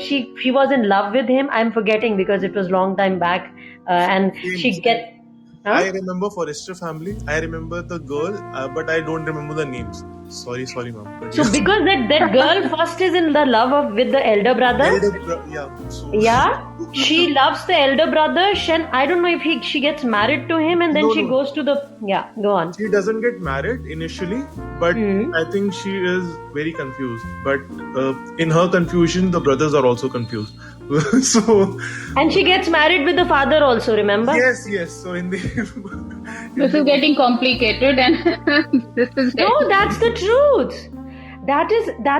She was in love with him. I'm forgetting because it was long time back. And she get. Huh? I remember Forrester family. I remember the girl, but I don't remember the names. Sorry, ma'am. But So because that girl first is in the love with the elder brother. She loves the elder brother. I don't know if she gets married to him, and then she goes to the go on. She doesn't get married initially, but I think she is very confused. But in her confusion, the brothers are also confused. And she gets married with the father also. Remember? Yes. So in the This is getting complicated, and this is no, that's the truth. That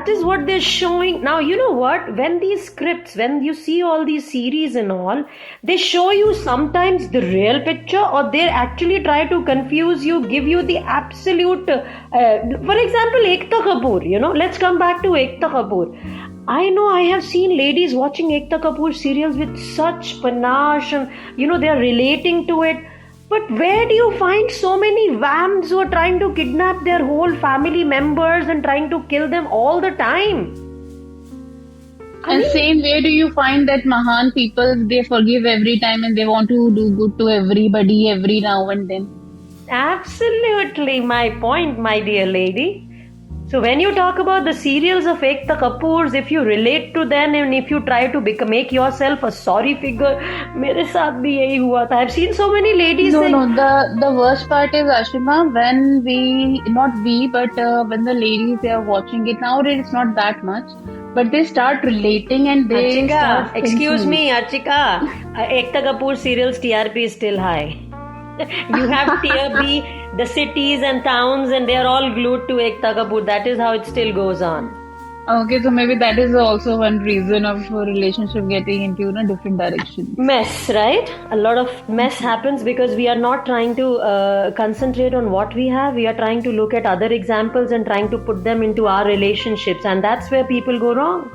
is what they're showing. Now, you know what? When these scripts, when you see all these series and all, they show you sometimes the real picture, or they actually try to confuse you, give you the absolute. For example, Ekta Kapoor. Let's come back to Ekta Kapoor. I know I have seen ladies watching Ekta Kapoor serials with such panache, and they are relating to it. But where do you find so many vamps who are trying to kidnap their whole family members and trying to kill them all the time? And same way do you find that Mahan people, they forgive every time and they want to do good to everybody every now and then. Absolutely my point, my dear lady. So when you talk about the serials of Ekta Kapoors, if you relate to them and if you try to make yourself a sorry figure, मेरे साथ भी यही हुआ था. I've seen so many ladies saying... No, the worst part is, Ashima, when when the ladies, they are watching it, nowadays it's not that much, but they start relating and they start thinking. Excuse me, Archika, Ekta Kapoor serials TRP is still high. You have TRP, the cities and towns, and they are all glued to Ekta Kapoor. That is how it still goes on. Okay, so maybe that is also one reason of a relationship getting into a different direction. Mess, right? A lot of mess happens because we are not trying to concentrate on what we have. We are trying to look at other examples and trying to put them into our relationships, and that's where people go wrong.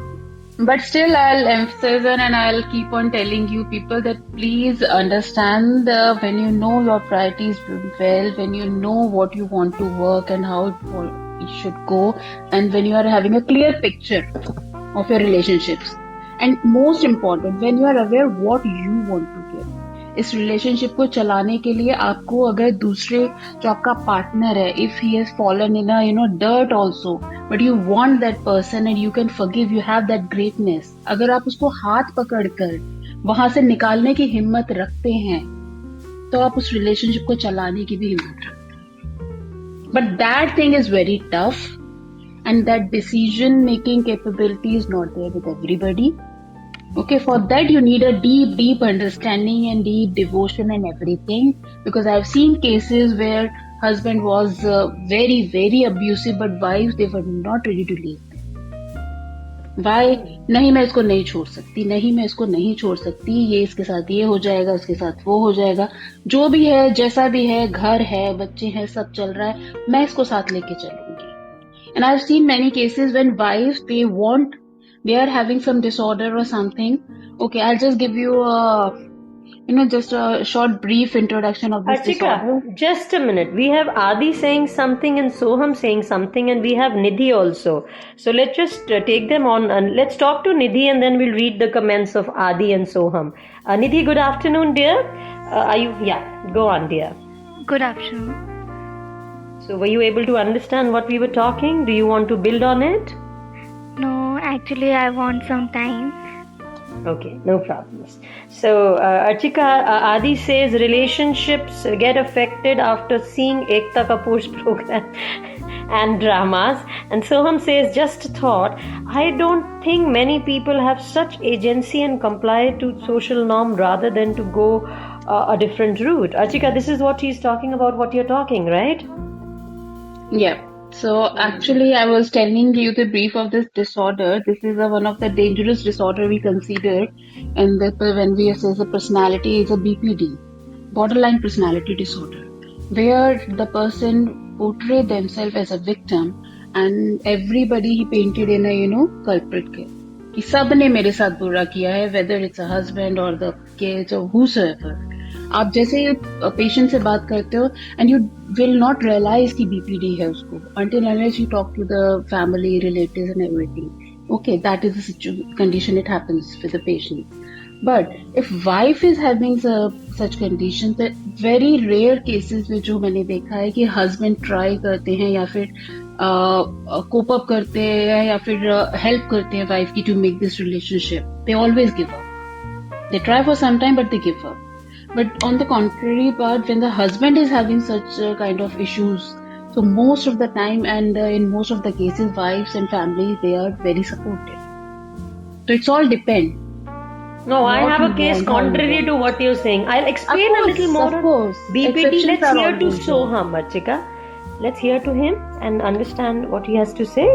But still, I'll emphasize and I'll keep on telling you people that please understand when you know your priorities well, when you know what you want to work and how it should go, and when you are having a clear picture of your relationships. And most important, when you are aware what you want to give. इस relationship को चलाने के लिए आपको अगर दूसरे जो आपका पार्टनर है, if he has fallen in a dirt also, but you want that person and you can forgive, you have that greatness. अगर आप उसको हाथ पकड़कर वहां से निकालने की हिम्मत रखते हैं, तो आप उस रिलेशनशिप को चलाने की भी हिम्मत रखते हैं. But that thing is very tough, and that decision making capability is not there with everybody. Okay, for that you need a deep understanding and deep devotion and everything, because I've seen cases where husband was very abusive, but wives, they were not ready to leave them. Why? नहीं मैं इसको नहीं छोड़ सकती, नहीं मैं इसको नहीं छोड़ सकती, ये इसके साथ ये हो जाएगा, उसके साथ वो हो जाएगा, जो भी है, जैसा भी है, घर है, बच्चे हैं, सब चल रहा है, मैं इसको साथ लेके चलूंगी. And I've seen many cases when wives, they are having some disorder or something. Okay, I'll just give you just a short brief introduction of this disorder. Just a minute. We have Adi saying something and Soham saying something, and we have Nidhi also. So let's just take them on and let's talk to Nidhi, and then we'll read the comments of Adi and Soham. Nidhi, good afternoon, dear. Go on, dear. Good afternoon. So were you able to understand what we were talking? Do you want to build on it? No, actually I want some time. Okay, no problems. So, Archika, Adi says relationships get affected after seeing Ekta Kapoor's program and dramas. And Soham says, just a thought, I don't think many people have such agency and comply to social norm rather than to go a different route. Archika, this is what he's talking about, what you're talking, right? Yeah. So actually, I was telling you the brief of this disorder. This is one of the dangerous disorder we consider, and when we assess a personality is a BPD, borderline personality disorder, where the person portray themselves as a victim, and everybody he painted in a culprit के कि सब ने मेरे साथ बुरा किया है, whether it's a husband or the kids or whosoever. आप जैसे पेशेंट से बात करते हो and you will not realize कि बीपीडी है उसको until unless you talk to the family relatives and everything. Okay, that is the condition, it happens with the patient. But if wife is having such condition, the very rare cases में जो मैंने देखा है कि husband try करते हैं या फिर cope up करते हैं या फिर help करते हैं wife की to make this relationship, they always give up. They try for some time but they give up. But on the contrary part, when the husband is having such kind of issues, so most of the time and in most of the cases, wives and families, they are very supportive. So it's all depend. No, I have a case contrary to what you're saying. I'll explain a little more on BPD. Let's hear to Soham, Archika. Let's hear to him and understand what he has to say.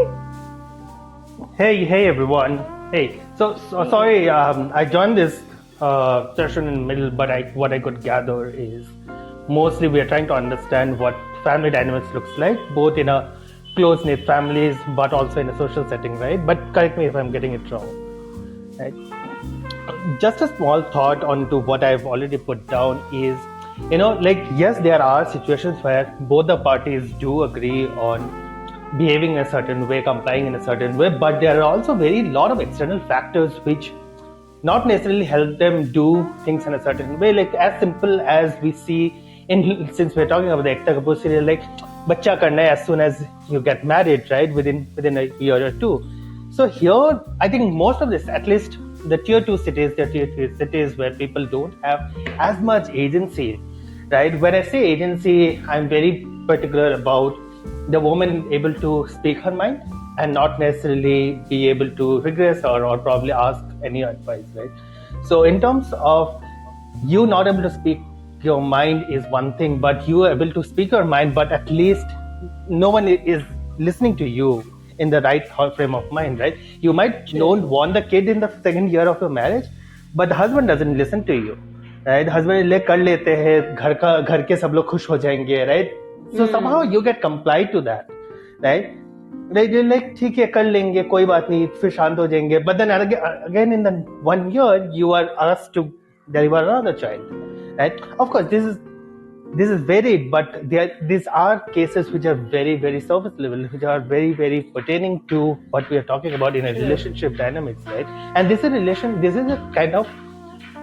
Hey everyone. Hey, so sorry, I joined this session in the middle, but what I could gather is mostly we are trying to understand what family dynamics looks like, both in a close-knit families, but also in a social setting, right? But correct me if I'm getting it wrong, right? Just a small thought onto what I've already put down is, yes, there are situations where both the parties do agree on behaving in a certain way, complying in a certain way, but there are also very lot of external factors which not necessarily help them do things in a certain way. Like as simple as we see since we're talking about the Ekta Kapoor serial, like bacha karna hai as soon as you get married, right? Within a year or two. So here, I think most of this, at least the tier 2 cities where people don't have as much agency, right? When I say agency, I'm very particular about the woman able to speak her mind and not necessarily be able to regress or probably ask any advice, right? So in terms of you not able to speak your mind is one thing, but you are able to speak your mind, but at least no one is listening to you in the right frame of mind, right? You might don't want the kid in the second year of your marriage, but the husband doesn't listen to you, right? Husband ले कर लेते हैं, घर के सब लोग खुश हो जाएंगे, right? So somehow you get complied to that, right? You're like, ठीक है कर लेंगे, कोई बात नहीं, फिर शांत हो जाएंगे. But then again in the 1 year you are asked to deliver another child, right? Of course this is varied, but these are cases which are very, very surface level, which are very, very pertaining to what we are talking about in a relationship dynamics, right? And this is a kind of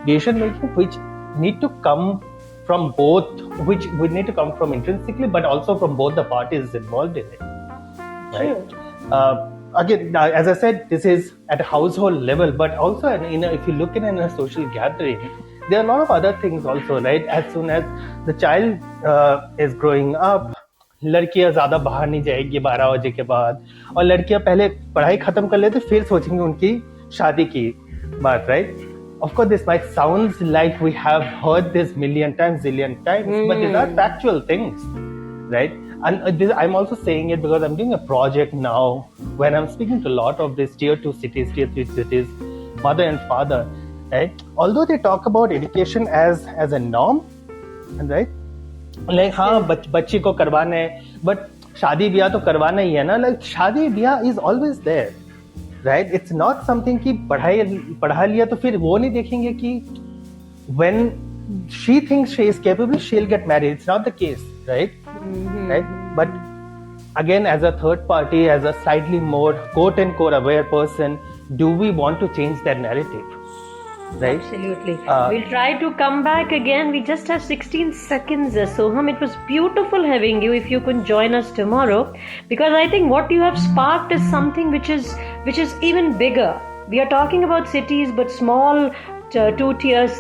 decision making which need to come from both, which would need to come from intrinsically, but also from both the parties involved in it, right? Again, as I said, this is at a household level, but also if you look in a social gathering, there are a lot of other things also, right? As soon as the child is growing up, लड़कियां ज्यादा बाहर नहीं जाएगी 12 बजे के बाद, और लड़कियां पहले पढ़ाई खत्म कर लेते फिर सोचेंगे उनकी शादी की बात, right? Of course, this might sound like we have heard this zillion times, but these are factual things, right? And I'm also saying it because I'm doing a project now when I'm speaking to a lot of these tier 2 cities, tier 3 cities, mother and father, right? Although they talk about education as a norm, right? Like, हाँ बच्ची को करवाना है, but शादी ब्याह तो करवाना ही है ना. Like शादी ब्याह is always there, right? It's not something कि पढ़ा लिया तो फिर वो नहीं देखेंगे कि when she thinks she is capable, she'll get married. It's not the case, right? Right? But again, as a third party, as a slightly more quote-unquote aware person, do we want to change that narrative? Right? Absolutely. We'll try to come back again. We just have 16 seconds, Soham. It was beautiful having you. If you could join us tomorrow, because I think what you have sparked is something which is even bigger. We are talking about cities, but small two tiers